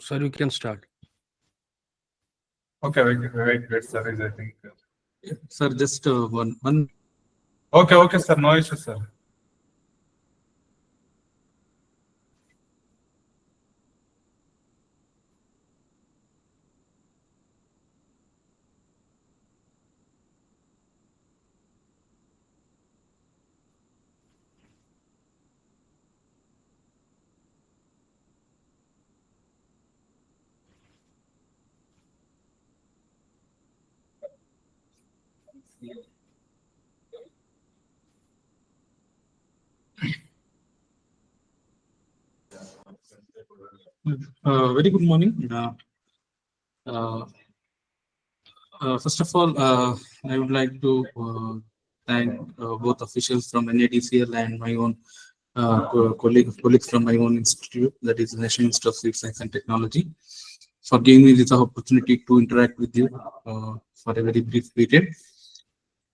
Sir, you can start. Okay, wait, sir. I think. Sir, just one. Okay, sir. No issue, sir. Very good morning. First of all, I would like to thank both officials from NADCL and my own colleagues from my own institute, that is National Institute of Seed Science and Technology, for giving me this opportunity to interact with you for a very brief period.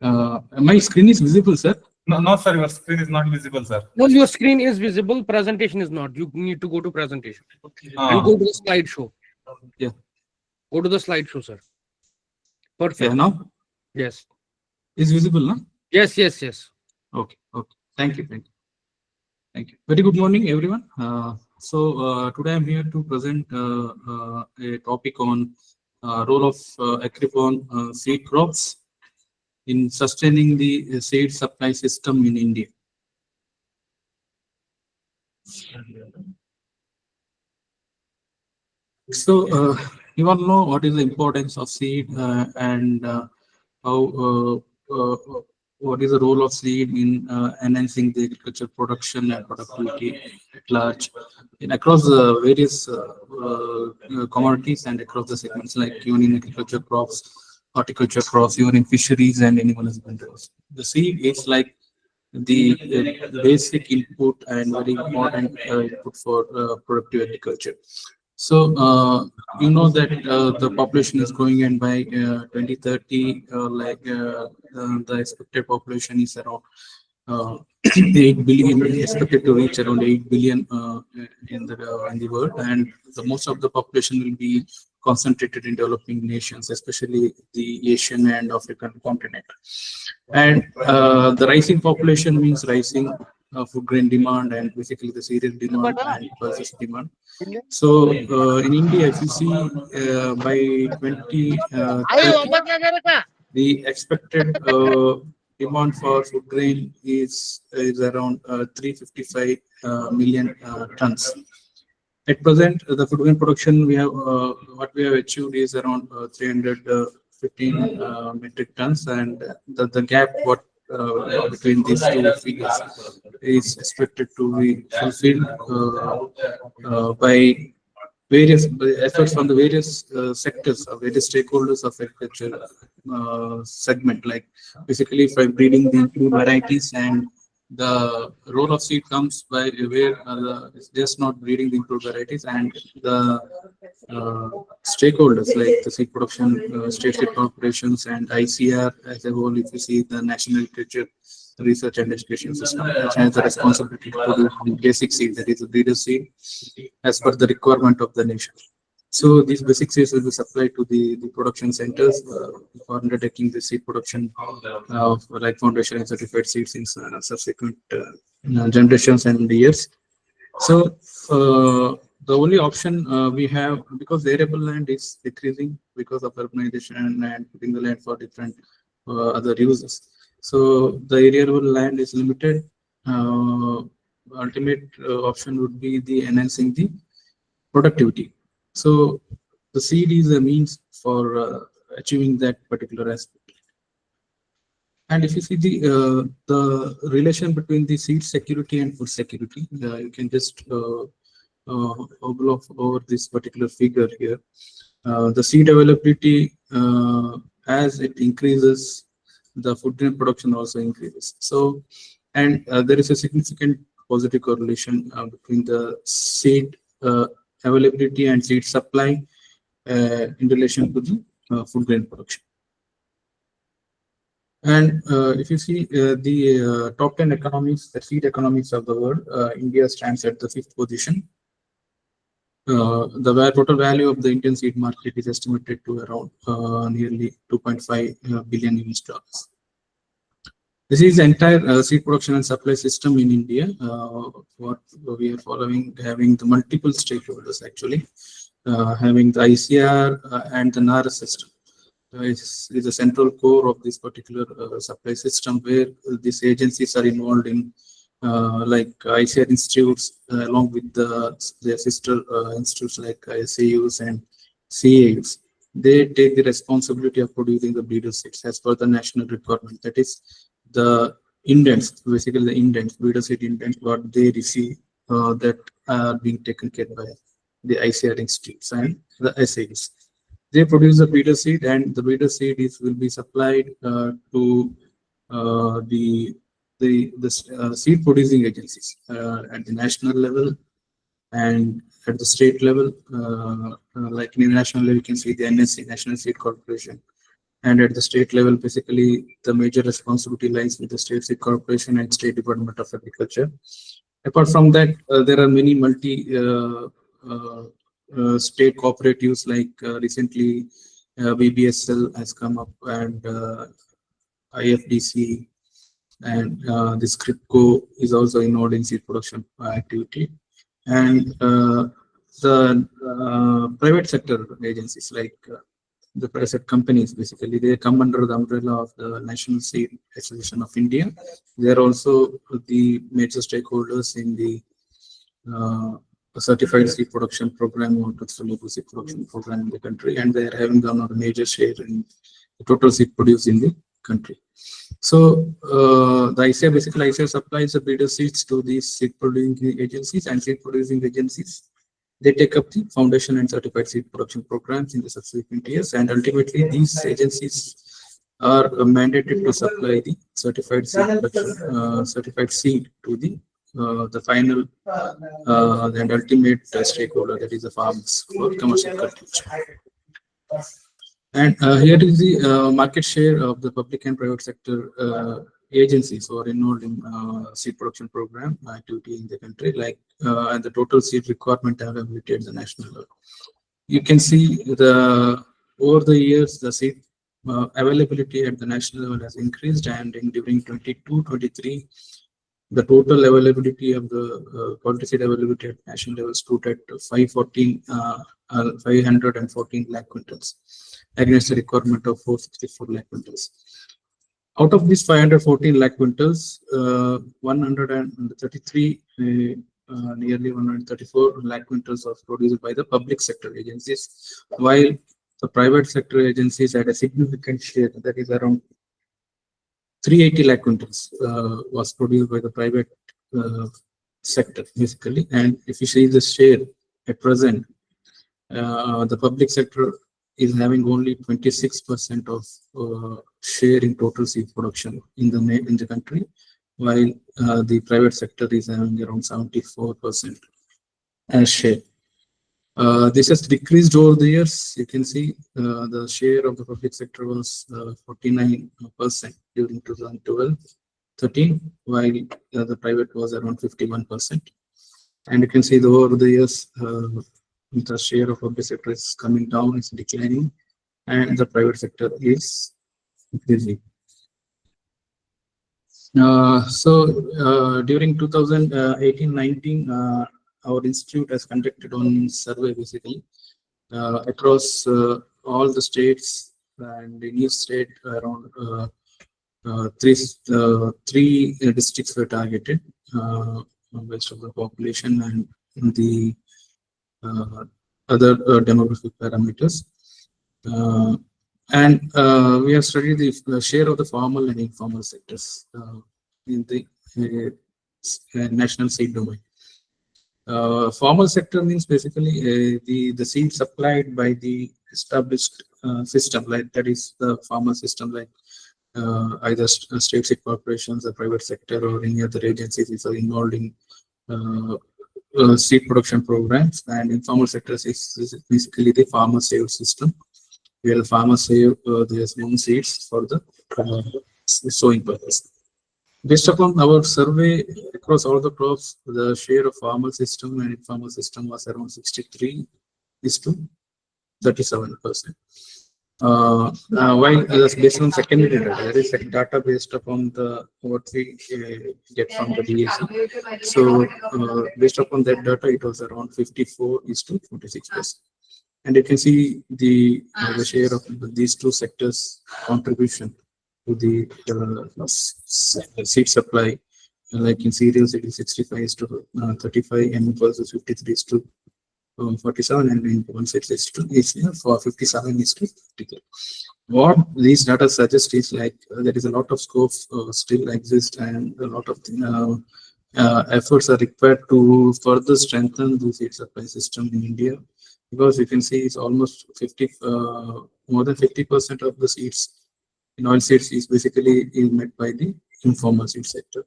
My screen is visible, sir. No, sir. Your screen is not visible, sir. No, your screen is visible. Presentation is not. You need to go to presentation and go to the slideshow. Yeah. Go to the slideshow, sir. Perfect. Yeah, now Yes. is visible, no? Yes. Okay. Thank you. Very good morning, everyone. Today I'm here to present a topic on role of AICRP on seed crops in sustaining the seed supply system in India. So you all know what is the importance of seed and how what is the role of seed in enhancing the agriculture production and productivity at large across the various commodities and across the segments, like even in agriculture crops, horticulture crops, even in fisheries and animal husbandry. The seed is like the basic input and very important input for productive agriculture. So you know that the population is growing, and by 2030, the expected population is around 8 billion, expected to reach around 8 billion in the world, and the most of the population will be concentrated in developing nations, especially the Asian and African continent. And the rising population means rising food grain demand and basically the cereal demand and pulses demand. So in India, if you see by 2030, the expected demand for food grain is around 355 million tons. At present, the food grain production what we have achieved is around 315 metric tons, and the gap between these two figures is expected to be fulfilled by various efforts from the various sectors, various stakeholders of agriculture segment, like basically by breeding the improved varieties. And the role of seed comes by where it's just not breeding the improved varieties, and the stakeholders like the seed production, state corporations, and ICR as a whole. If you see the National Agriculture Research and Education System, which has the responsibility to produce the basic seed, that is the breeder seed, as per the requirement of the nation. So these basic seeds will be supplied to the production centers for undertaking the seed production of like foundation and certified seeds in subsequent generations and years. So the only option we have, because the arable land is decreasing because of urbanization and putting the land for different other uses. So the arable land is limited. Ultimate option would be the enhancing the productivity. So the seed is a means for achieving that particular aspect. And if you see the relation between the seed security and food security, you can just over this particular figure here. The seed availability, as it increases, the food grain production also increases. So, and there is a significant positive correlation between the seed availability and seed supply in relation to the food grain production. And if you see the top 10 economies, the seed economies of the world, India stands at the 5th position. The total value of the Indian seed market is estimated to around nearly 2.5 billion US dollars. This is the entire seed production and supply system in India. What we are following, having the multiple stakeholders actually, having the ICR and the NARA system. Is a central core of this particular supply system, where these agencies are involved in, like ICR institutes, along with their sister institutes like ICUs and CAUs. They take the responsibility of producing the breeder seeds as per the national requirement. That is the indents, basically the indents, breeder seed indents, what they receive that are being taken care by the ICR institutes and the SAUs. They produce the breeder seed, and the breeder seed will be supplied to the seed producing agencies at the national level and at the state level. Like in the national level, you can see the NSC, National Seed Corporation, and at the state level, basically the major responsibility lies with the State Seed Corporation and State Department of Agriculture. Apart from that, there are many state cooperatives, like recently BBSL has come up, and IFDC, and this CRIPCO is also involved in seed production activity. And the private sector agencies, like the private companies, basically they come under the umbrella of the National Seed Association of India. They are also the major stakeholders in the certified seed production program or sustainable seed production program in the country, and they are having done a major share in the total seed produced in the country. So the ICR, basically ICR supplies the breeder seeds to these seed producing agencies, and seed producing agencies, they take up the foundation and certified seed production programs in the subsequent years, and ultimately these agencies are mandated to supply the certified seed production, certified seed to the final and ultimate stakeholder, that is the farmers for commercial cultivation. And here is the market share of the public and private sector agencies who are involved in seed production program activity in the country, like and the total seed requirement availability at the national level. You can see over the years the seed availability at the national level has increased, and during 22-23 the total availability of the quality seed availability at national level stood at 514 lakh quintals against the requirement of 464 lakh quintals. Out of these 514 lakh quintals, 133, nearly 134 lakh quintals was produced by the public sector agencies, while the private sector agencies had a significant share, that is around 380 lakh quintals was produced by the private sector, basically. And if you see the share at present, the public sector is having only 26% of share in total seed production in the country, while the private sector is having around 74% as share. This has decreased over the years. You can see the share of the public sector was 49% during 2012-13, while the private was around 51%. And you can see over the years, the share of public sector is coming down, is declining, and the private sector is increasing. During 2018-19, our institute has conducted one survey, basically across all the states, and in each state around three districts were targeted based on the population and the other demographic parameters. And we have studied the share of the formal and informal sectors in the national seed domain. Formal sector means basically the seed supplied by the established system, like that is the farmer system, like either state seed corporations, the private sector, or any other agencies which are involved in seed production programs. And informal sectors is basically the farmer save system, where the farmer save their own seeds for the sowing purpose. Based upon our survey across all the crops, the share of formal system and informal system was around 63 is to 37%. While that's based on secondary data, there is data based upon the what we get from the DAC. So based upon that data, it was around 54 is to 46%. And you can see the share of these two sectors contribution to the seed supply. Like in cereals, it is 65 is to 35, and pulses 53 is to 47, and in one set is to for 57 is to 50. What these data suggest is like there is a lot of scope still exist, and a lot of efforts are required to further strengthen the seed supply system in India, because you can see it's almost 50 more than 50% of the seeds in oilseeds is basically made by the informal seed sector.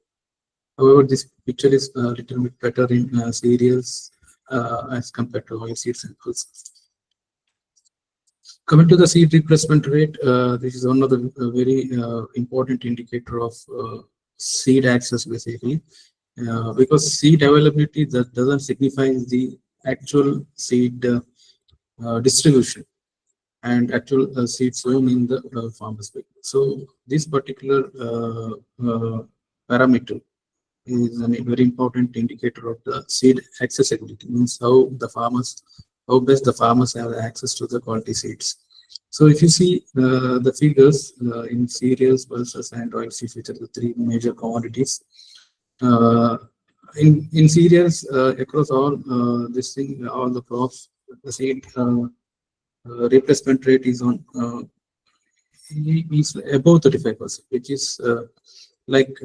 However, this picture is a little bit better in cereals as compared to oilseeds and pulses. Coming to the seed replacement rate, this is one of the very important indicator of seed access, basically, because seed availability that doesn't signify the actual seed distribution and actual seed sown in the farmer's field. So this particular parameter is a very important indicator of the seed accessibility, means how best the farmers have access to the quality seeds. So if you see the figures in cereals, pulses, and oilseeds, which are the three major commodities. In cereals, across all this thing, all the crops, the seed replacement rate is on is above 35%, which is like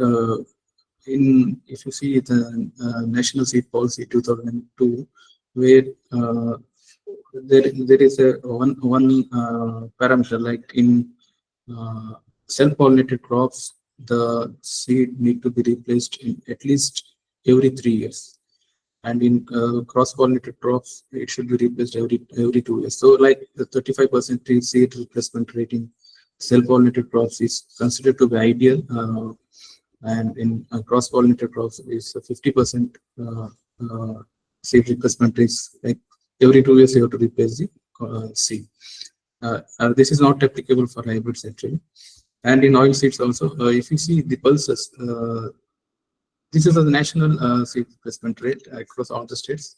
if you see the National Seed Policy 2002, where there is a one parameter, like in self-pollinated crops, the seed need to be replaced in at least every 3 years, and in cross-pollinated crops, it should be replaced every 2 years. So, like the 35% seed replacement rate in self-pollinated crops is considered to be ideal. And in cross-pollinated crops is 50% seed replacement is like every 2 years you have to replace the seed. This is not applicable for hybrids actually. And in oil seeds also, if you see the pulses, this is the national seed replacement rate across all the states.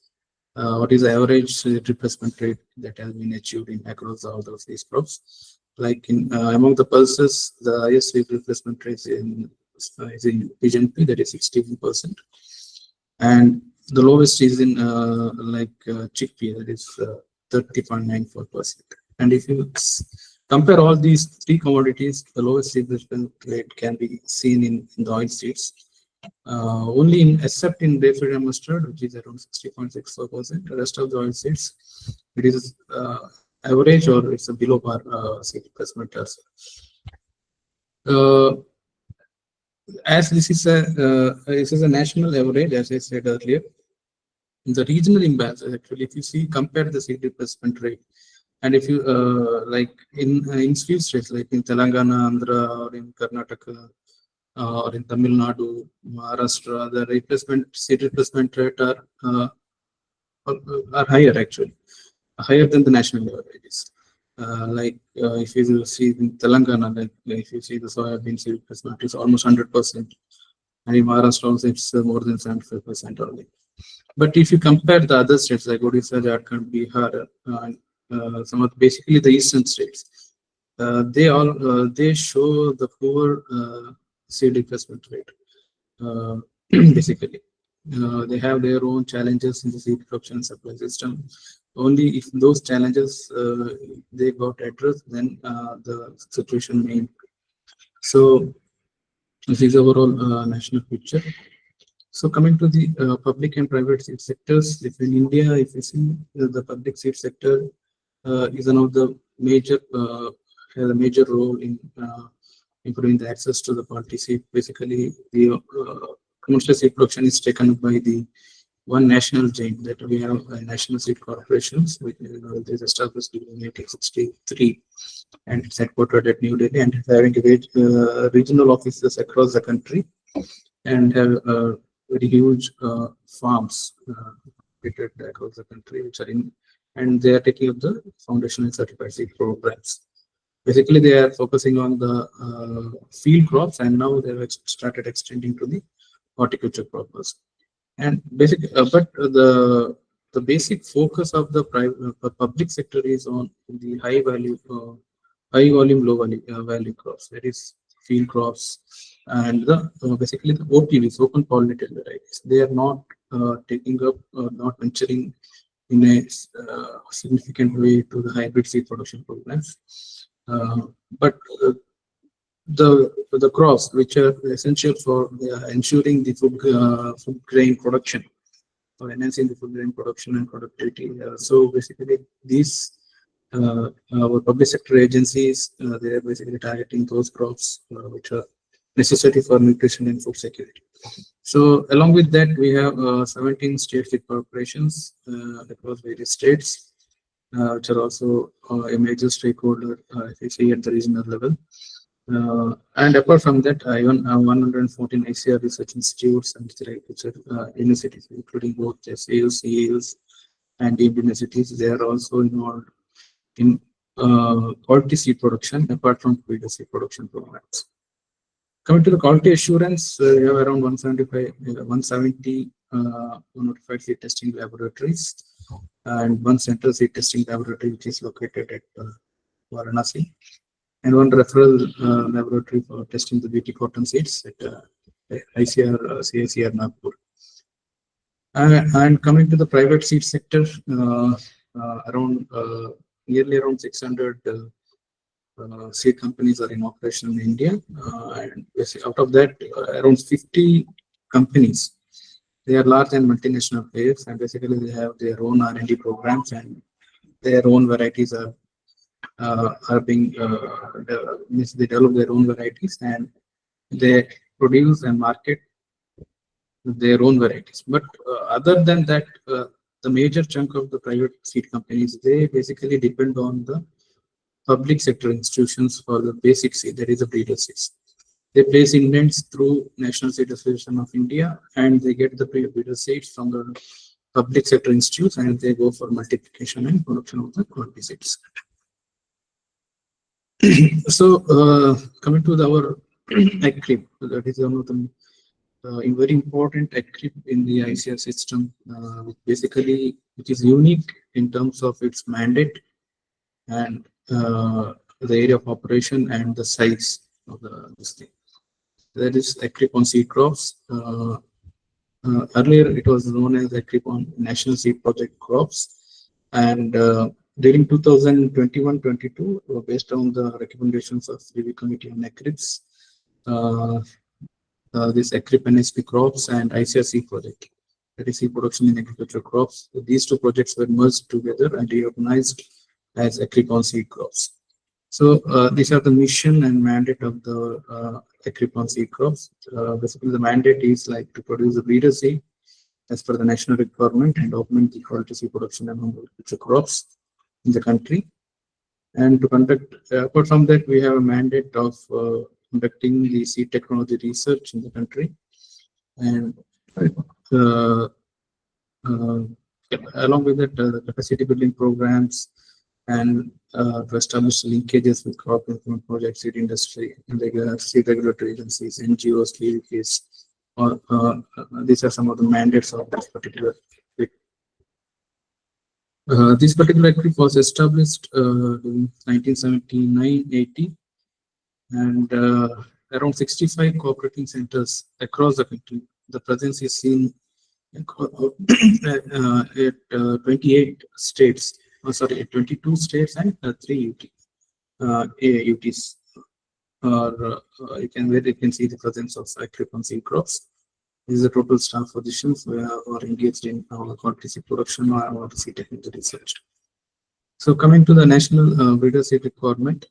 What is the average seed replacement rate that has been achieved in across all of these crops? Like in among the pulses, the highest seed replacement rate is in GMT, that is 61%, and the lowest is in chickpea, that is 30.94%. And if you compare all these three commodities, the lowest seed replacement rate can be seen in the oil seeds. Only except in rapeseed and mustard, which is around 60.64%. The rest of the oil seeds, it is average or it's a below par seed replacement as well. As this is a national average, as I said earlier, the regional imbalance actually, if you see compare the seed replacement rate, and if you like in few states like in Telangana, Andhra, or in Karnataka, or in Tamil Nadu, Maharashtra, the seed replacement rate are higher actually, higher than the national averages. If you see in Telangana, like if you see the soybean seed replacement is almost 100%, and in Maharashtra also it's more than 75% only. But if you compare the other states like Odisha, Jharkhand, Bihar, some of basically the eastern states, they show the poor seed replacement rate. Basically, they have their own challenges in the seed production and supply system. Only if those challenges they got addressed, then the situation may improve. So this is overall national picture. So coming to the public and private seed sectors, if in India, if you see the public seed sector is one of the major has a major role in improving the access to the quality seed. Basically, the commercial seed production is taken up by the one national giant that we have, National Seed Corporations, which is established in 1963, and it's headquartered at New Delhi, and it's having regional offices across the country. and have very huge farms located across the country, which are in, and they are taking up the foundational certified seed programs. Basically, they are focusing on the field crops, and now they have started extending to the horticulture crops. And basically, but the basic focus of the public sector is on the high value, high volume, low value, value crops. That is field crops, and the basically the OPVs, open pollinated varieties. They are not taking up, not venturing in a significant way to the hybrid seed production programs. But the crops which are essential for ensuring the food grain production or enhancing the food grain production and productivity. So basically, these our public sector agencies, they are basically targeting those crops which are necessary for nutrition and food security. So along with that, we have 17 state seed corporations across various states, which are also a major stakeholder, if you see at the regional level. And apart from that, even 114 ICR research institutes and universities, including both SAUs, CAUs, and deemed universities, they are also involved in quality seed production apart from feeder seed production programs. Coming to the quality assurance, we have around 170 notified seed testing laboratories and one central seed testing laboratory which is located at Varanasi, and one referral laboratory for testing the BT cotton seeds at CICR Nagpur. And coming to the private seed sector, nearly around 600 seed companies are in operation in India, and out of that, around 50 companies, they are large and multinational players, and basically they have their own R&D programs, and their own varieties are being they develop their own varieties, and they produce and market their own varieties. But other than that, the major chunk of the private seed companies, they basically depend on the public sector institutions for the basic seed, that is the breeder seeds. They place indents through National Seed Association of India, and they get the breeder seeds from the public sector institutes, and they go for multiplication and production of the quality seeds. So coming to our AICRP, that is one of the very important AICRP in the ICR system, basically which is unique in terms of its mandate and the area of operation and the size of this thing. That is AICRP on seed crops. Earlier it was known as AICRP on National Seed Project crops, and during 2021-22, based on the recommendations of Review Committee on AICRPs, this AICRP NSP crops and ICRC project, that is seed production in agriculture crops, these two projects were merged together and reorganized as AICRP on seed crops. So these are the mission and mandate of the AICRP on seed crops. Basically, the mandate is like to produce a breeder seed as per the national requirement and augment the quality seed production among agriculture crops in the country. And to conduct, apart from that, we have a mandate of conducting the seed technology research in the country, and along with that, the capacity building programs, and to establish linkages with crop improvement projects, seed industry, and seed regulatory agencies, NGOs, KVKs. These are some of the mandates of this particular. This particular AICRP was established in 1979-80, and around 65 cooperating centers across the country. The presence is seen at 28 states. Sorry, 22 states and 3 UTs. You can see the presence of AICRP on seed crops. This is the total staff positions who are engaged in our quality seed production or seed technical research. So coming to the national breeder seed requirement.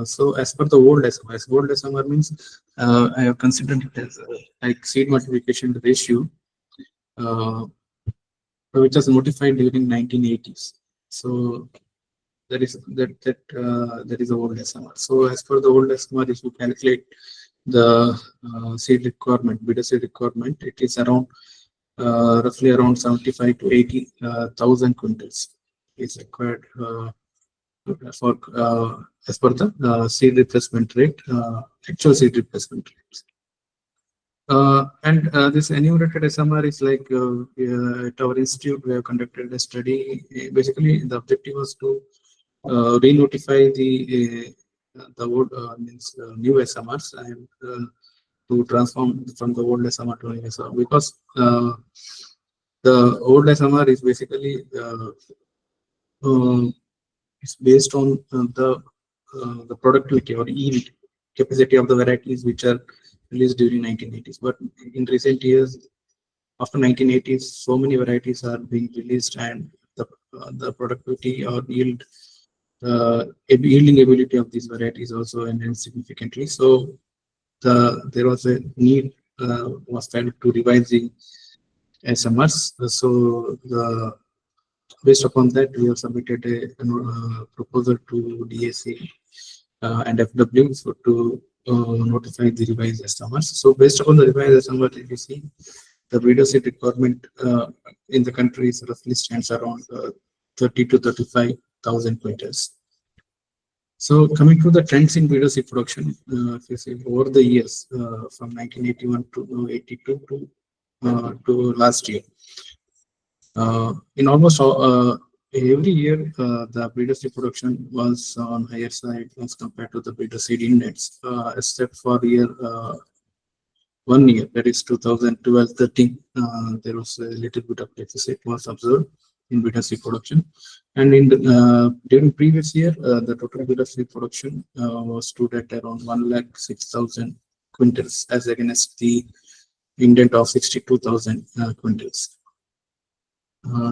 So as per the old SMR, old SMR means I have considered it as like seed multiplication ratio, which was notified during 1980s. So that is the old SMR. So as per the old SMR, if you calculate the seed requirement, breeder seed requirement, it is around roughly around 75 to 80,000 quintals is required for as per the seed replacement rate, actual seed replacement rates. And this enumerated SMR is like at our institute we have conducted a study. Basically, the objective was to re-notify the old means new SMRs and to transform from the old SMR to new SMR, because the old SMR is basically it's based on the productivity or yield capacity of the varieties which are released during 1980s. But in recent years, after 1980s, so many varieties are being released, and the productivity or yielding ability of these varieties also enhanced significantly. So there was a need was felt to revise the SMRs. So based upon that, we have submitted a proposal to DAC and FW to notify the revised SMRs. So based upon the revised SMR, if you see, the breeder seed requirement in the country is roughly stands around 30 to 35,000 quintals. So coming to the trends in breeder seed production, if you see over the years from 1981 to 82 to last year, in almost every year, the breeder seed production was on higher side as compared to the breeder seed index, except for year 1 year, that is 2012-13. There was a little bit of deficit was observed in breeder seed production, and in the, during previous year, the total breeder seed production was stood at around 106,000 quintals, as against the indent of 62,000 quintals.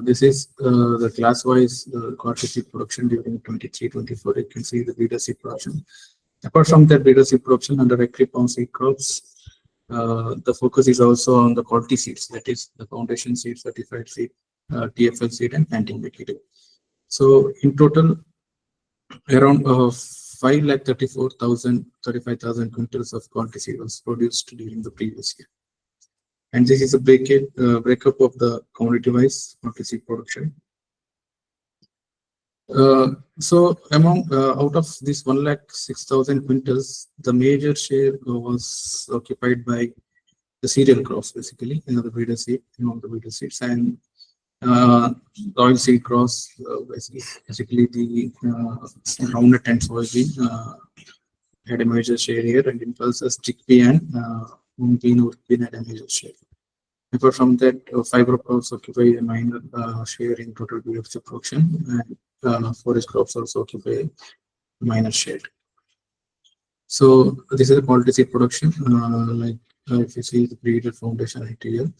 This is the class-wise quality seed production during 23-24. You can see the breeder seed production. Apart from that breeder seed production under AICRP seed crops, the focus is also on the quality seeds, that is the foundation seed, certified seed, TFL seed, and planting material. So in total, around 5,34,000, 35,000 quintals of quality seed was produced during the previous year. And this is a breakup of the commodity-wise quality seed production. So among out of this 106,000 quintals, the major share was occupied by the cereal crops, basically, the breeder seed, the breeder seeds, and oil seed crops, basically the groundnut and soybean had a major share here, and in pulses, chickpea and bean had a major share. Apart from that, fiber crops occupy a minor share in total breeder seed production, and forage crops also occupy a minor share. So this is a quality seed production, like if you see the breeder foundation material.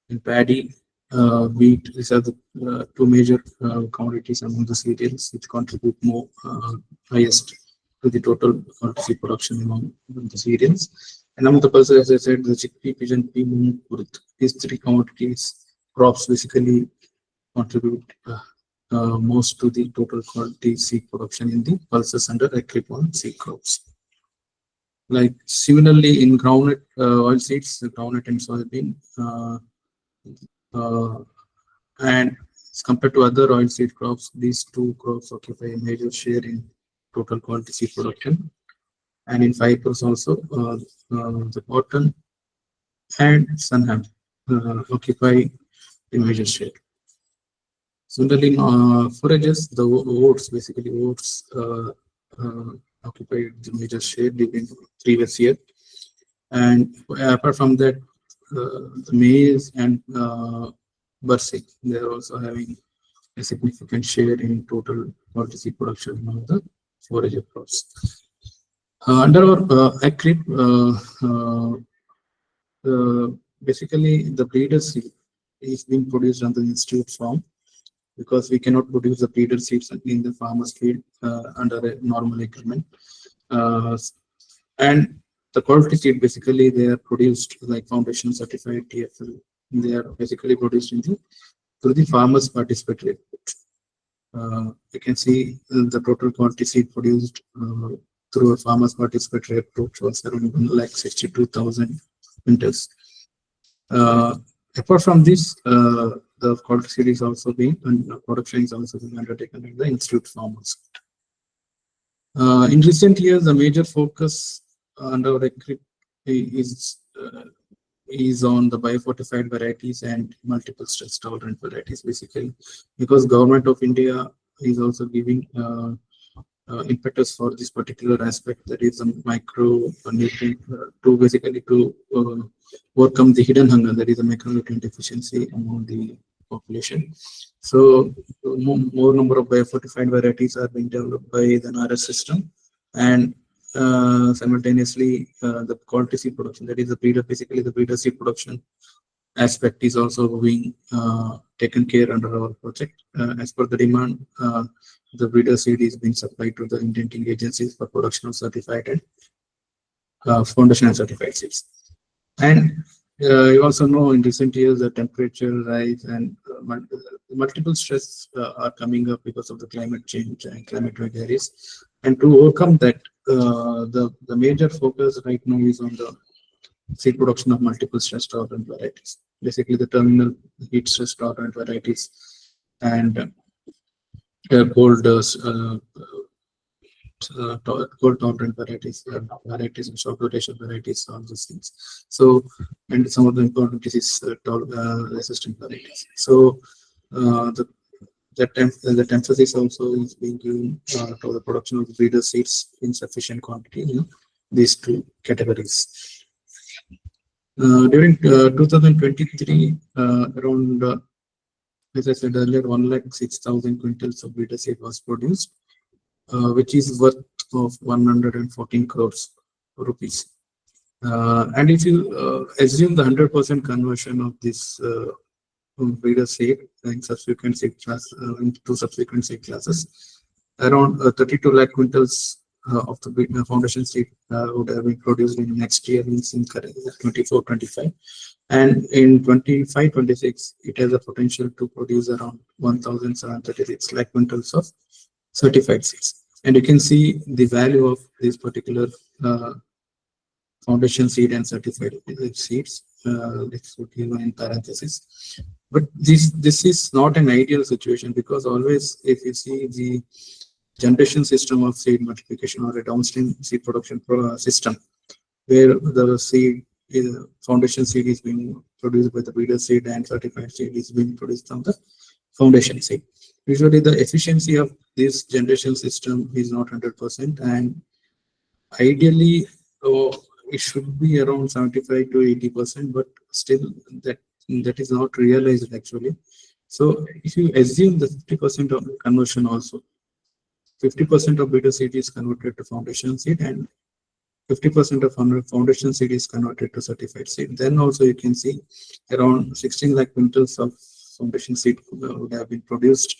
In paddy, wheat, these are the two major commodities among the cereals which contribute more highest to the total quality seed production among the cereals. And among the pulses, as I said, the chickpea, pigeon pea, moong, urd, these three commodities crops basically contribute most to the total quality seed production in the pulses under AICRP seed crops. Like similarly in groundnut oil seeds, the groundnut and soybean, and as compared to other oil seed crops, these two crops occupy a major share in total quality seed production. And in fibers also, the cotton and sunham occupy a major share. Similarly, in forages, the oats, basically oats, occupied the major share during the previous year. And apart from that, the maize and bursik, they are also having a significant share in total quality seed production among the forage crops. Under our AICRP, basically the breeder seed is being produced under the institute farm, because we cannot produce the breeder seeds in the farmer's field under a normal agreement. And the quality seed, basically they are produced like foundation certified TFL. They are basically produced through the farmer's participatory effort. You can see the total quality seed produced through a farmers participatory approach was around 1,62,000 quintals. Apart from this, the quality seed is also being and production is also being undertaken in the institute farmers. In recent years, the major focus under AICRP is on the biofortified varieties and multiple stress tolerant varieties, basically, because government of India is also giving impetus for this particular aspect, that is a micronutrient to basically to overcome the hidden hunger, that is a micronutrient deficiency among the population. So more number of biofortified varieties are being developed by the NRS system, and simultaneously the quality seed production, that is the breeder, basically the breeder seed production aspect is also being taken care under our project. As per the demand, the breeder seed is being supplied to the intending agencies for production of certified and foundation and certified seeds. And you also know in recent years the temperature rise and multiple stress are coming up because of the climate change and climate vagaries. And to overcome that, the major focus right now is on the seed production of multiple stress tolerant varieties, basically the terminal heat stress tolerant varieties and cold tolerant varieties, varieties and shock rotation varieties, all these things. So, and some of the important disease resistant varieties. So, that emphasis also is being given to the production of breeder seeds in sufficient quantity in these two categories. During 2023, around, as I said earlier, 106,000 quintals of breeder seed was produced, which is worth of 114 crores rupees. And if you assume the 100% conversion of this breeder seed in subsequent seed class into subsequent seed classes, around 32 lakh quintals of the foundation seed would have been produced in next year, means in 24-25, and in 25-26 it has a potential to produce around 1,736 lakh quintals of certified seeds. And you can see the value of this particular foundation seed and certified seeds. It's given in parentheses. But this is not an ideal situation, because always if you see the generation system of seed multiplication or a downstream seed production system, where the seed foundation seed is being produced by the breeder seed and certified seed is being produced from the foundation seed. Usually the efficiency of this generation system is not 100%, and ideally it should be around 75 to 80%, but still that is not realized actually. So if you assume the 50% of conversion, also 50% of breeder seed is converted to foundation seed and 50% of foundation seed is converted to certified seed, then also you can see around 16 lakh quintals of foundation seed would have been produced,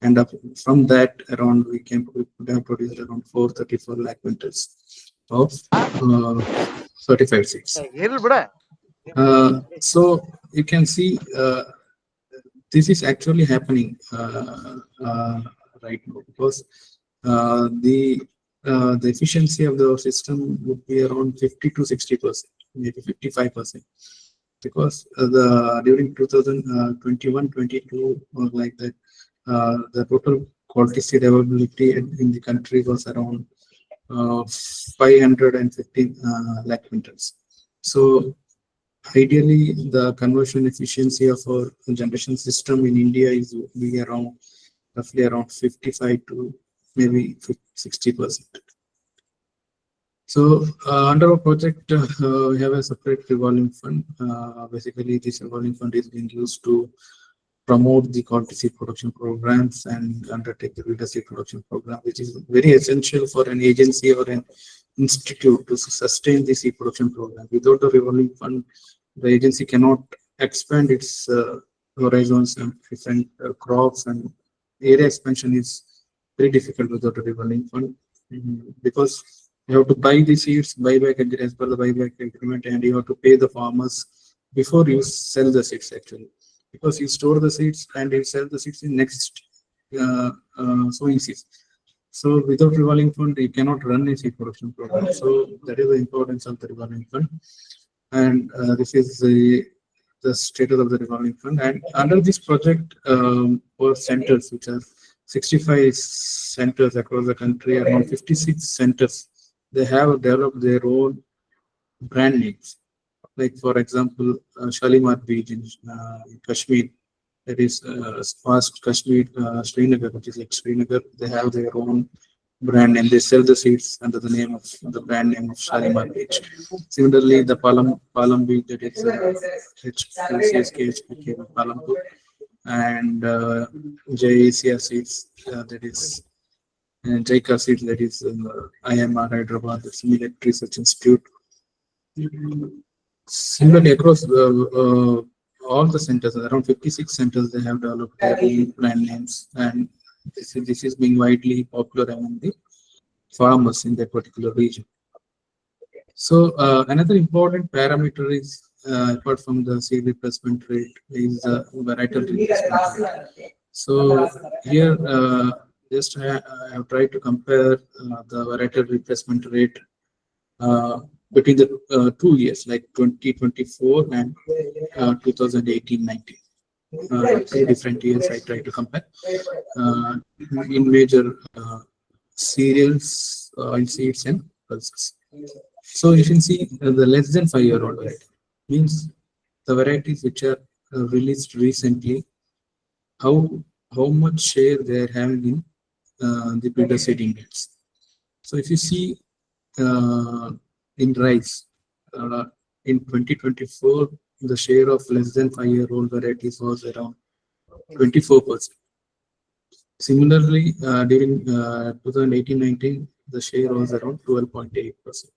and from that around we would have produced around 434 lakh quintals of certified seeds. So you can see this is actually happening right now, because the efficiency of the system would be around 50 to 60%, maybe 55%, because during 2021-22 or like that, the total quality seed availability in the country was around 515 lakh quintals. So ideally, the conversion efficiency of our generation system in India is be around roughly around 55 to maybe 60%. So under our project, we have a separate revolving fund. Basically, this revolving fund is being used to promote the quality seed production programs and undertake the breeder seed production program, which is very essential for an agency or an institute to sustain the seed production program. Without the revolving fund, the agency cannot expand its horizons and different crops, and area expansion is very difficult without a revolving fund, because you have to buy the seeds, buyback as per the buyback agreement, and you have to pay the farmers before you sell the seeds actually, because you store the seeds and you sell the seeds in next sowing season. So without revolving fund, you cannot run a seed production program. So that is the importance of the revolving fund. And this is the status of the revolving fund. And under this project, for centers, which are 65 centers across the country, around 56 centers, they have developed their own brand names. Like for example, Shalimar Beach in Kashmir, that is past Kashmir, Srinagar, which is like Srinagar. They have their own brand name. They sell the seeds under the name of the brand name of Shalimar Beach. Similarly, the Palam Beach, that is HCSK Palampu, and JACR seeds, that is JICA seeds, that is IMR Hyderabad, the Military Research Institute. Similarly, across all the centers, around 56 centers, they have developed their own brand names, and this is being widely popular among the farmers in that particular region. So another important parameter is, apart from the seed replacement rate, is varietal replacement rate. So here, just I have tried to compare the varietal replacement rate between the 2 years, like 2024 and 2018-19. 2 different years I try to compare in major cereals, oil seeds, and pulses. So you can see the less than 5-year-old variety means the varieties which are released recently, how much share they are having in the breeder seed index. So if you see in rice, in 2024, the share of less than 5-year-old varieties was around 24%. Similarly, during 2018-19, the share was around 12.8%.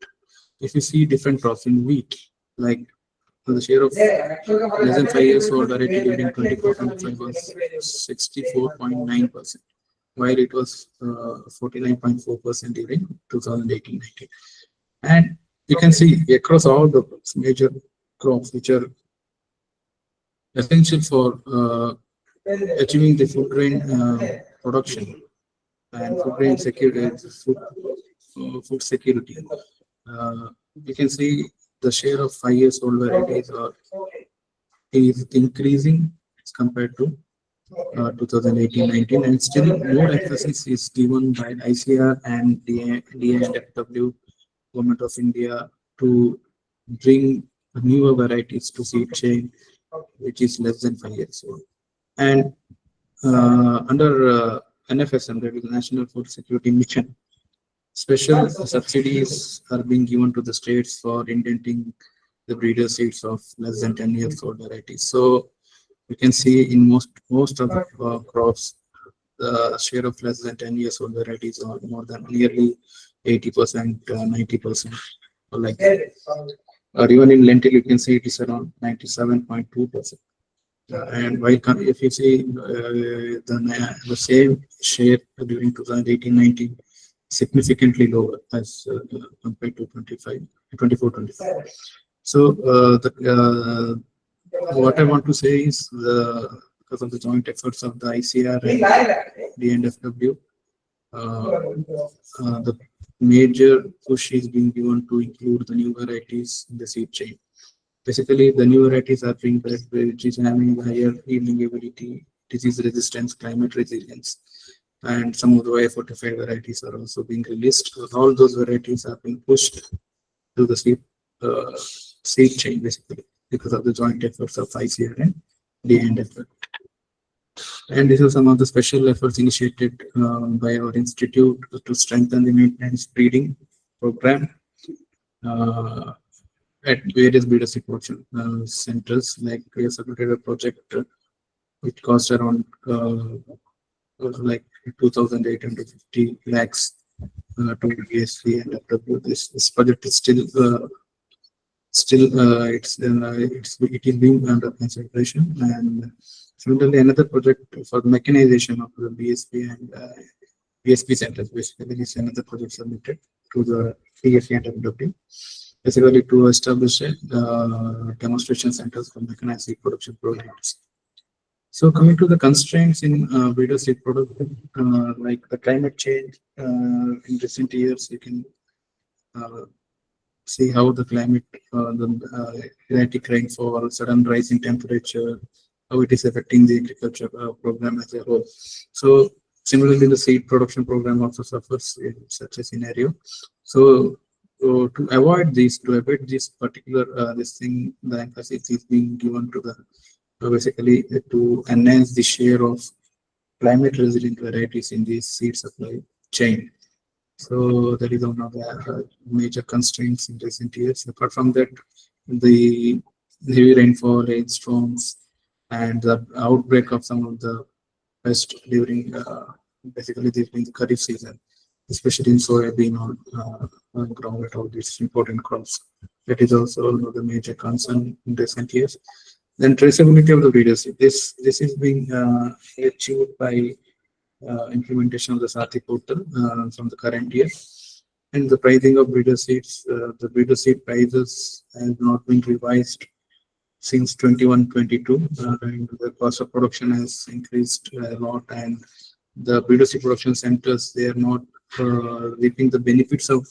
If you see different crops in wheat, like the share of less than 5 years old variety during 24-25 was 64.9%, while it was 49.4% during 2018-19. And you can see across all the major crops which are essential for achieving the food grain production and food grain security, food security. You can see the share of 5 years old varieties is increasing as compared to 2018-19, and still more emphasis is given by ICR and DA&FW, Government of India, to bring newer varieties to seed chain, which is less than 5 years old. And under NFSM, that is the National Food Security Mission, special subsidies are being given to the states for indenting the breeder seeds of less than 10 years old varieties. So you can see in most of the crops, the share of less than 10 years old varieties are more than nearly 80%, 90%, or like that. Or even in lentil, you can see it is around 97.2%. And while if you see the same share during 2018-19, significantly lower as compared to 24-25. So what I want to say is, because of the joint efforts of the ICR and DA&FW, the major push is being given to include the new varieties in the seed chain. Basically, the new varieties are being bred which is having higher yielding ability, disease resistance, climate resilience, and some of the Y45 varieties are also being released. All those varieties are being pushed to the seed chain, basically, because of the joint efforts of ICR and DA&FW. And these are some of the special efforts initiated by our institute to strengthen the maintenance breeding program at various breeder seed production centers. Like we have submitted a project which cost around like 2,850 lakhs to BSV and FW. This project is still it is being under consideration. And similarly, another project for mechanization of the BSP and BSP centers, basically is another project submitted to the BSP and FW, basically to establish demonstration centers for mechanized seed production programs. So coming to the constraints in breeder seed production, like the climate change in recent years, you can uh, see how the climate, the erratic rainfall, sudden rise in temperature, how it is affecting the agriculture program as a whole. So similarly, the seed production program also suffers in such a scenario. So to avoid this particular this thing, the emphasis is being given to the basically to enhance the share of climate resilient varieties in the seed supply chain. So that is one of the major constraints in recent years. Apart from that, the heavy rainfall, storms, and the outbreak of some of the pests during basically during the Kharif season, especially in soybean or groundnut, all these important crops. That is also one of the major concern in recent years. Then traceability of the leadership. This is being achieved by implementation of the Sati portal from the current year. And the pricing of breeder seeds, the breeder seed prices have not been revised since 21-22. And the cost of production has increased a lot, and the breeder seed production centers, they are not reaping the benefits of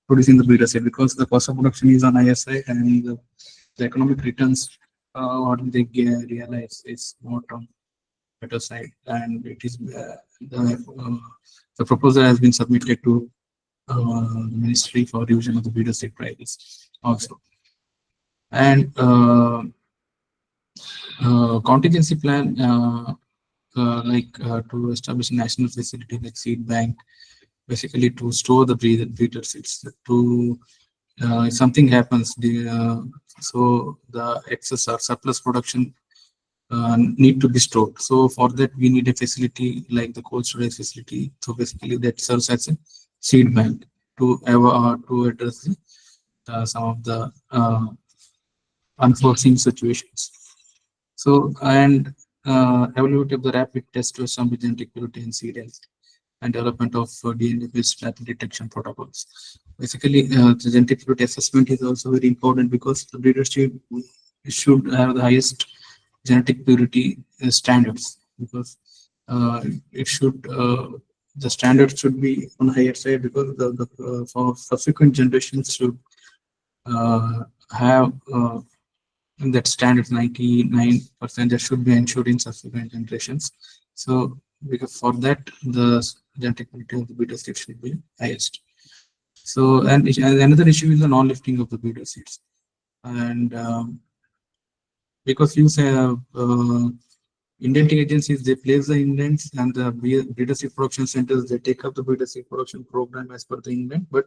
producing the breeder seed because the cost of production is on higher side, and the economic returns what they realize is not on better side, and it is the proposal has been submitted to the Ministry for revision of the breeder seed prices also. And contingency plan to establish a national facility like seed bank, basically to store the breeder seeds. To if something happens, so the excess or surplus production need to be stored. So for that, we need a facility like the cold storage facility. So basically, that serves as a seed bank to address some of the unforeseen situations. So and availability of the rapid test to establish genetic purity in seed health and development of DNA-based rapid detection protocols. Basically, the genetic purity assessment is also very important because the breeder should have the highest genetic purity standards, because it should the standards should be on higher side, because the for subsequent generations should have that standard 99% that should be ensured in subsequent generations. So because for that, the genetic purity of the breeder seed should be highest. So and another issue is the non-lifting of the breeder seeds, and because you say indenting agencies, they place the indents, and the breeder seed production centers, they take up the breeder seed production program as per the indent. But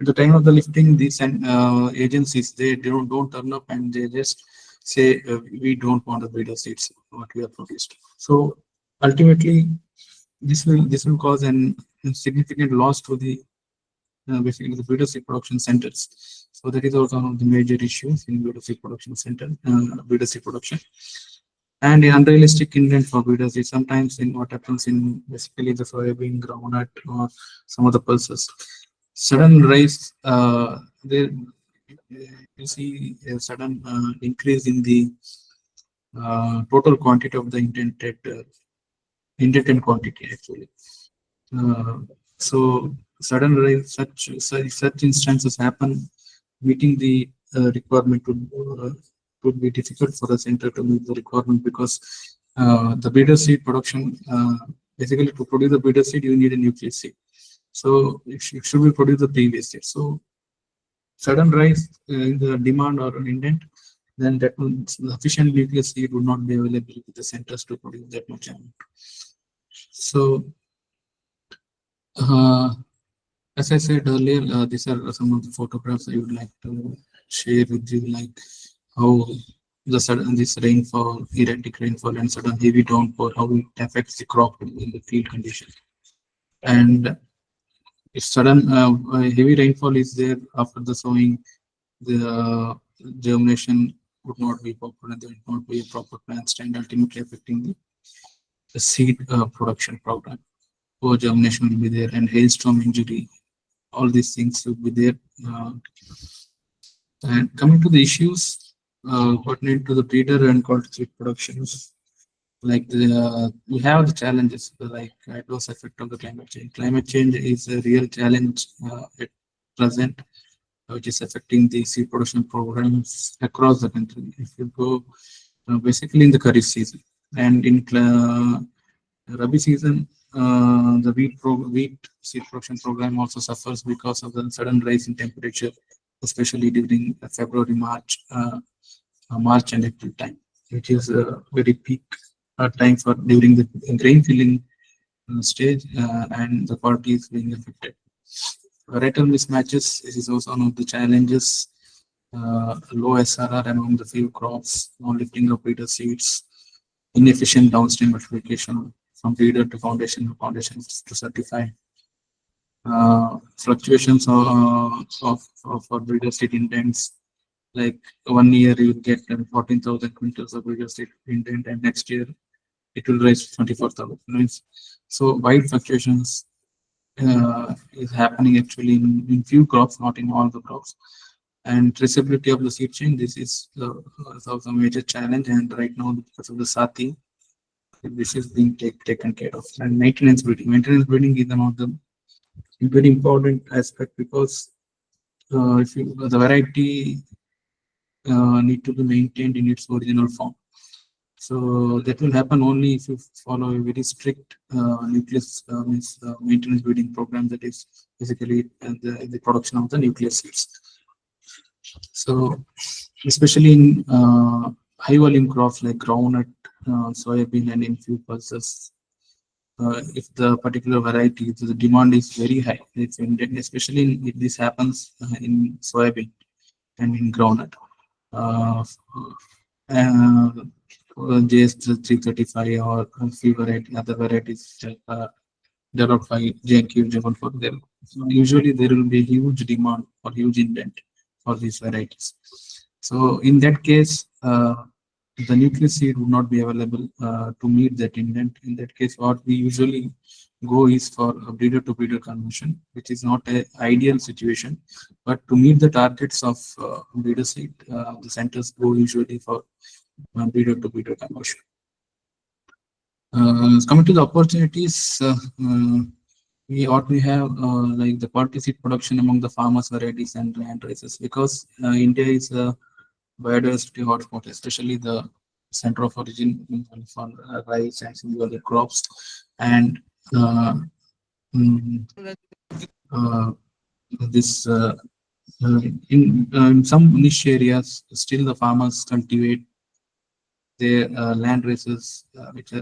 at the time of the lifting, these agencies, they don't turn up, and they just say we don't want the breeder seeds what we have produced. So ultimately, this will cause an significant loss to the basically the breeder seed production centers. So that is also one of the major issues in breeder seed production center, breeder seed production. And the unrealistic intent for breeders is sometimes in what happens in basically the soybean, groundnut, or some of the pulses. Sudden rise, there you see a sudden increase in the total quantity of the intended quantity actually. So sudden rise, such instances happen, meeting the requirement would be difficult for the center to meet the requirement, because the breeder seed production, basically to produce the breeder seed, you need a nucleus seed. So it should be produced the previous year. So sudden rise in the demand or an indent, then that sufficient nucleus seed would not be available with the centers to produce that much amount. So as I said earlier, these are some of the photographs I would like to share with you, like how this rainfall, erratic rainfall, and sudden heavy downpour, how it affects the crop in the field condition. And if sudden heavy rainfall is there after the sowing, the germination would not be proper, and there would not be a proper plant stand, ultimately affecting the seed production program. Poor germination will be there, and hailstorm injury, all these things will be there. And coming to the issues pertinent to the breeder and quality seed productions, like we have the challenges like adverse effect of the climate change. Climate change is a real challenge at present, which is affecting the seed production programs across the country. If you go basically in the Kharif season and in Rabi season, the wheat seed production program also suffers because of the sudden rise in temperature, especially during February, March and April time, which is a very peak time for during the grain filling stage, and the quality is being affected. Varietal mismatches is also one of the challenges. Low SRR among the field crops, non-lifting of breeder seeds, inefficient downstream multiplication from breeder to foundation, foundation to certify. Fluctuations for breeder seed indents. Like 1 year you get 14,000 quintals of breeder seed indent, and next year it will rise to 24,000. So wide fluctuations is happening actually in few crops, not in all the crops. And traceability of the seed chain, this is also a major challenge. And right now, because of the Sati, this is being taken care of. And maintenance breeding. Maintenance breeding is one of the very important aspect, because if you, the variety need to be maintained in its original form. So that will happen only if you follow a very strict nucleus means maintenance breeding program, that is basically the production of the nucleus seeds. So especially in high volume crops like groundnut, soybean, and in few pulses, if the particular variety, the demand is very high, especially if this happens in soybean and in groundnut. Uh, JS 335 or a few other varieties developed by JNQ Jabal for them. So usually there will be a huge demand or huge intent for these varieties. So in that case, the nucleus seed would not be available to meet that intent. In that case, what we usually go is for a breeder to breeder conversion, which is not an ideal situation. But to meet the targets of breeder seed, the centers go usually for breeder to breeder conversion. Coming to the opportunities, we have like the quality seed production among the farmers, varieties, and land races, because India is a biodiversity hotspot, especially the center of origin for rice and some other crops. And mm, uh, this in some niche areas, still the farmers cultivate their land races, which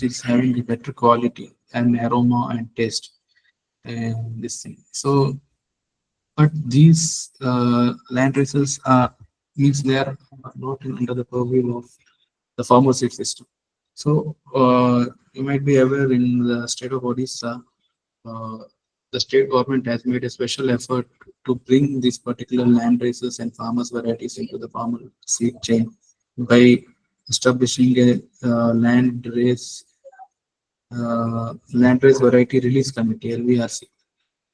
is having a better quality and aroma and taste, and this thing. So, but these land races are means they are not under the purview of the farmer seed system. So you might be aware, in the state of Odisha, uh, the state government has made a special effort to bring these particular land races and farmers varieties into the farmer seed chain by establishing a land race variety release committee, LVRC.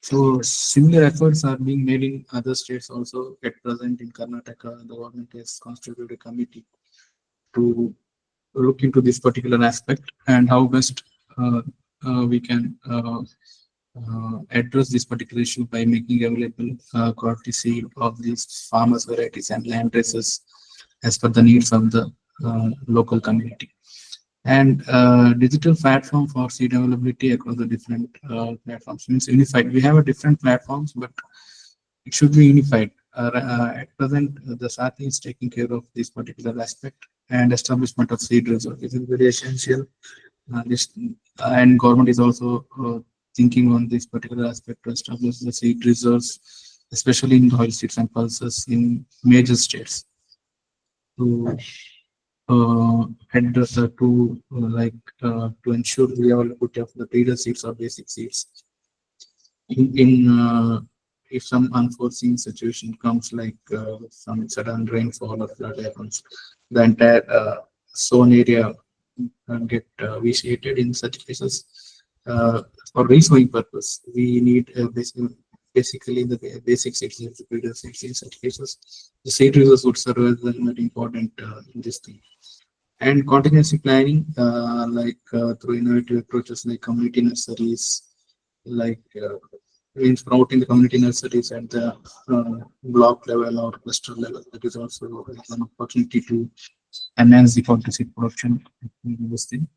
So similar efforts are being made in other states also. At present in Karnataka, the government has constituted a committee to look into this particular aspect and how best we can address this particular issue by making available quality seed of these farmers varieties and land races as per the needs of the local community. And digital platform for seed availability across the different platforms means unified. We have a different platforms, but it should be unified. At present, the SATI is taking care of this particular aspect, and establishment of seed reserve. This is very essential. And government is also thinking on this particular aspect to establish the seed reserves, especially in oil seeds and pulses in major states, to address to ensure the availability of the breeder seeds or basic seeds. If some unforeseen situation comes, like some sudden rainfall or flood happens, the entire sown area get vitiated. In such cases, for resowing purpose, we need basically the basic seeds, the breeder seeds. In such cases, the seed reserves would serve as very important in this thing. And contingency planning, through innovative approaches like community nurseries, like means promoting the community nurseries at the block level or cluster level. That is also an opportunity to enhance the quality seed production. This thing.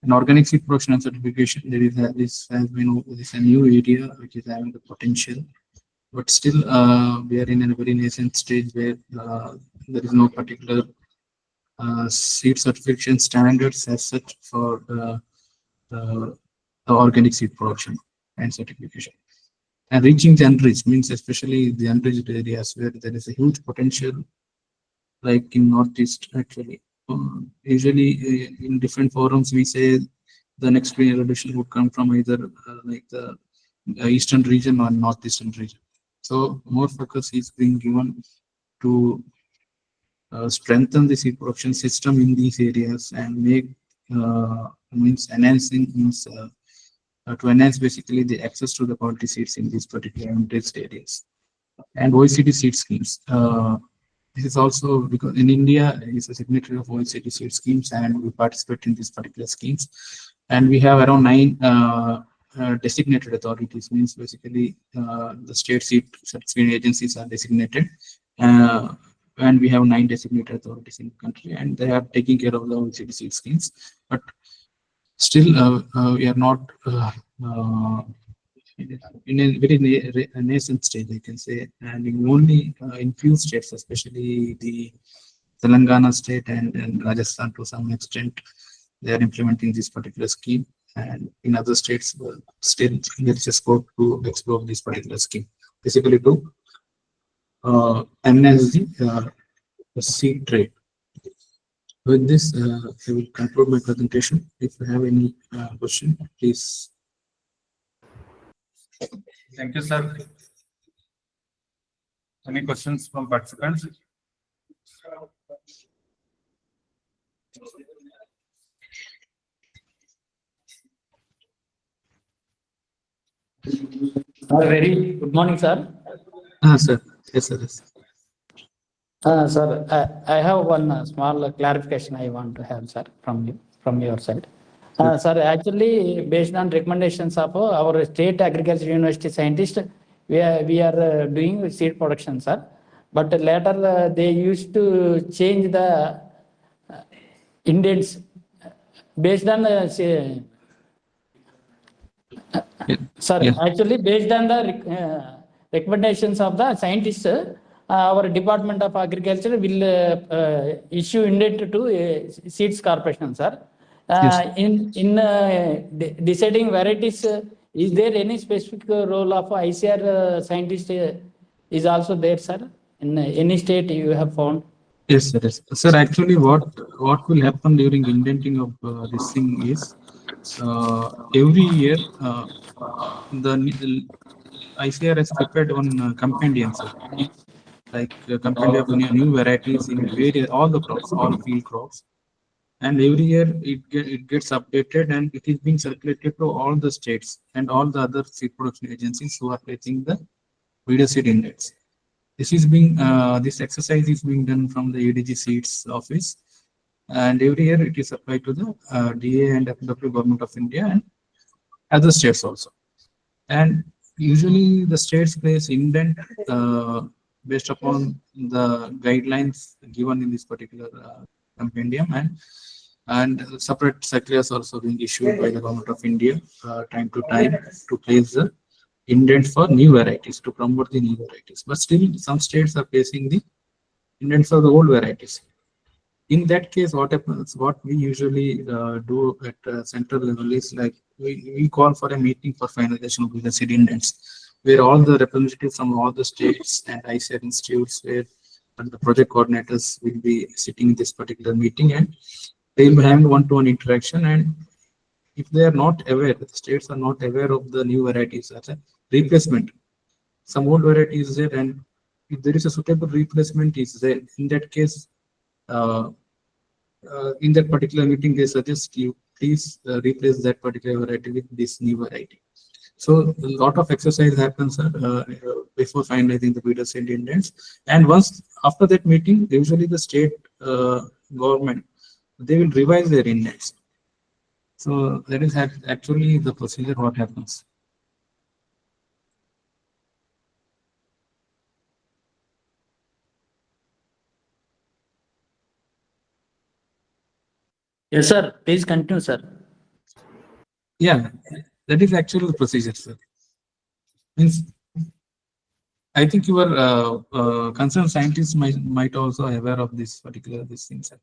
And organic seed production and certification, this has been this a new area which is having the potential, but still we are in a very nascent stage where there is no particular seed certification standards as such for the organic seed production and certification. And reaching the unreached means especially the unreached areas where there is a huge potential, like in Northeast actually. Usually in different forums we say the next green revolution would come from either like the eastern region or northeastern region. So more focus is being given to strengthen the seed production system in these areas and make means enhancing means to enhance basically the access to the quality seeds in these particular enriched areas. And OECD seed schemes. This is also because in India is a signatory of OECD seed schemes, and we participate in these particular schemes. And we have around 9 designated authorities. Means basically the state seed certification agencies are designated, and we have 9 designated authorities in the country, and they are taking care of the OECD seed schemes. But still, we are not in a very nascent stage, I can say, and in only in few states, especially the Telangana state and Rajasthan to some extent, they are implementing this particular scheme, and in other states, still there is a scope to explore this particular scheme, basically to enhance the seed trade. With this, I will conclude my presentation. If you have any question, please. Thank you, sir. Any questions from participants? Very good morning, sir. Sir. Yes, sir. Yes. Sir, I have one small clarification I want to have, sir, from your side. Sir, actually, based on recommendations of our state agriculture university scientists, we are doing seed production, sir. But later they used to change the indents based on sir, Yeah. actually based on the recommendations of the scientists, our Department of Agriculture will issue indent to Seeds Corporation, sir. Yes. In deciding varieties, is there any specific role of ICR scientist is also there, sir? In any state you have found? Yes, sir. Yes. Sir, actually, what will happen during indenting of this thing is every year the ICR has prepared one compendium, sir, like a compendium of new varieties in various all the crops, all field crops, and every year it gets updated and it is being circulated to all the states and all the other seed production agencies who are placing the breeder seed index. This is being this exercise is being done from the ADG Seeds office, and every year it is applied to the DA and FW Government of India and other states also. And usually the states place indent based upon the guidelines given in this particular compendium, and separate circulars also being issued by the Government of India time to time to place the indent for new varieties, to promote the new varieties. But still some states are placing the indents for the old varieties. In that case, what happens, what we usually do at central level is like we call for a meeting for finalization of the seed indents, where all the representatives from all the states and ICR institutes, where the project coordinators will be sitting in this particular meeting, and they will be having one-to-one interaction. And if they are not aware, the states are not aware of the new varieties as a replacement, some old variety is there, and if there is a suitable replacement is there, in that case, in that particular meeting, they suggest you please replace that particular variety with this new variety. So a lot of exercise happens before finalizing the breeder seed indents, and once after that meeting, usually the state government they will revise their index. So that is actually the procedure what happens. Yes, sir. Please continue, sir. Yeah, that is actually the procedure, sir. Means I think your concerned scientists might also aware of this particular this thing, sir.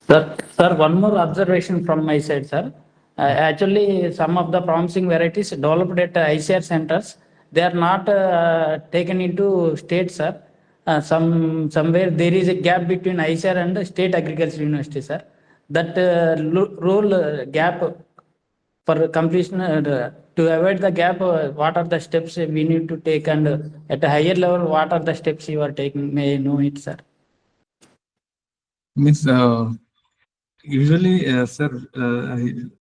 Sir, one more observation from my side, sir. Actually, some of the promising varieties developed at ICR centers, they are not taken into state, sir. Somewhere there is a gap between ICR and state agriculture university, sir. That role gap for completion to avoid the gap, what are the steps we need to take, and at a higher level, what are the steps you are taking? May I know it, sir? Means usually, sir,